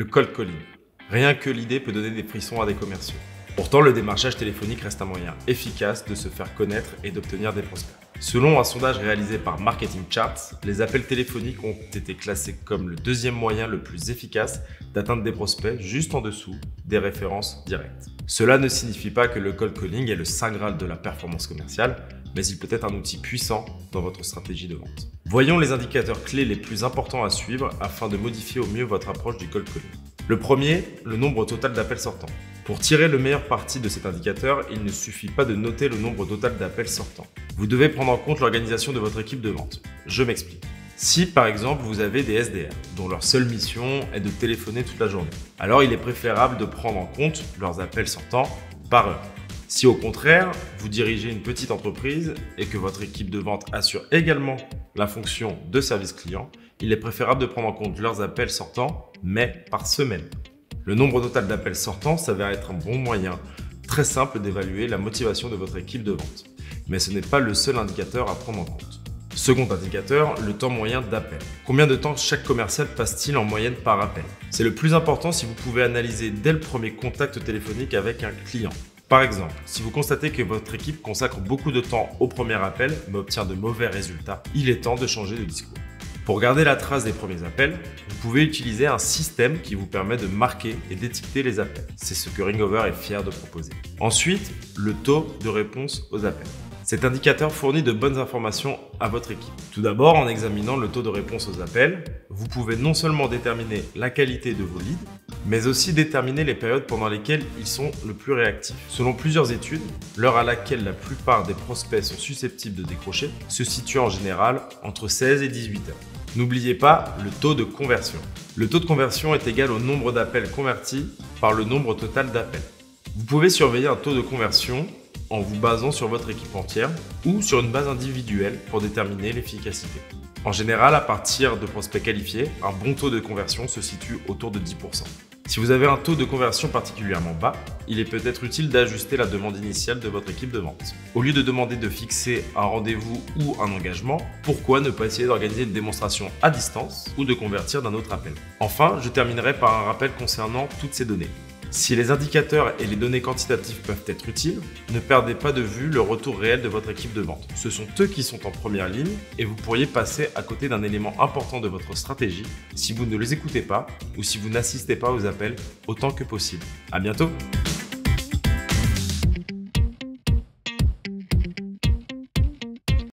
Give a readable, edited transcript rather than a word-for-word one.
le cold calling. Rien que l'idée peut donner des frissons à des commerciaux. Pourtant, le démarchage téléphonique reste un moyen efficace de se faire connaître et d'obtenir des prospects. Selon un sondage réalisé par Marketing Charts, les appels téléphoniques ont été classés comme le deuxième moyen le plus efficace d'atteindre des prospects, juste en dessous des références directes. Cela ne signifie pas que le cold calling est le saint graal de la performance commerciale, mais il peut être un outil puissant dans votre stratégie de vente. Voyons les indicateurs clés les plus importants à suivre afin de modifier au mieux votre approche du cold calling. Le premier, le nombre total d'appels sortants. Pour tirer le meilleur parti de cet indicateur, il ne suffit pas de noter le nombre total d'appels sortants. Vous devez prendre en compte l'organisation de votre équipe de vente. Je m'explique. Si par exemple vous avez des SDR dont leur seule mission est de téléphoner toute la journée, alors il est préférable de prendre en compte leurs appels sortants par heure. Si au contraire, vous dirigez une petite entreprise et que votre équipe de vente assure également la fonction de service client, il est préférable de prendre en compte leurs appels sortants, mais par semaine. Le nombre total d'appels sortants s'avère être un bon moyen très simple d'évaluer la motivation de votre équipe de vente. Mais ce n'est pas le seul indicateur à prendre en compte. Second indicateur, le temps moyen d'appel. Combien de temps chaque commercial passe-t-il en moyenne par appel? C'est le plus important si vous pouvez analyser dès le premier contact téléphonique avec un client. Par exemple, si vous constatez que votre équipe consacre beaucoup de temps au premier appel mais obtient de mauvais résultats, il est temps de changer de discours. Pour garder la trace des premiers appels, vous pouvez utiliser un système qui vous permet de marquer et d'étiqueter les appels. C'est ce que Ringover est fier de proposer. Ensuite, le taux de réponse aux appels. Cet indicateur fournit de bonnes informations à votre équipe. Tout d'abord, en examinant le taux de réponse aux appels, vous pouvez non seulement déterminer la qualité de vos leads, mais aussi déterminer les périodes pendant lesquelles ils sont le plus réactifs. Selon plusieurs études, l'heure à laquelle la plupart des prospects sont susceptibles de décrocher se situe en général entre 16 et 18 heures. N'oubliez pas le taux de conversion. Le taux de conversion est égal au nombre d'appels convertis par le nombre total d'appels. Vous pouvez surveiller un taux de conversion en vous basant sur votre équipe entière ou sur une base individuelle pour déterminer l'efficacité. En général, à partir de prospects qualifiés, un bon taux de conversion se situe autour de 10%. Si vous avez un taux de conversion particulièrement bas, il est peut-être utile d'ajuster la demande initiale de votre équipe de vente. Au lieu de demander de fixer un rendez-vous ou un engagement, pourquoi ne pas essayer d'organiser une démonstration à distance ou de convertir d'un autre appel? Enfin, je terminerai par un rappel concernant toutes ces données. Si les indicateurs et les données quantitatives peuvent être utiles, ne perdez pas de vue le retour réel de votre équipe de vente. Ce sont eux qui sont en première ligne et vous pourriez passer à côté d'un élément important de votre stratégie si vous ne les écoutez pas ou si vous n'assistez pas aux appels autant que possible. À bientôt!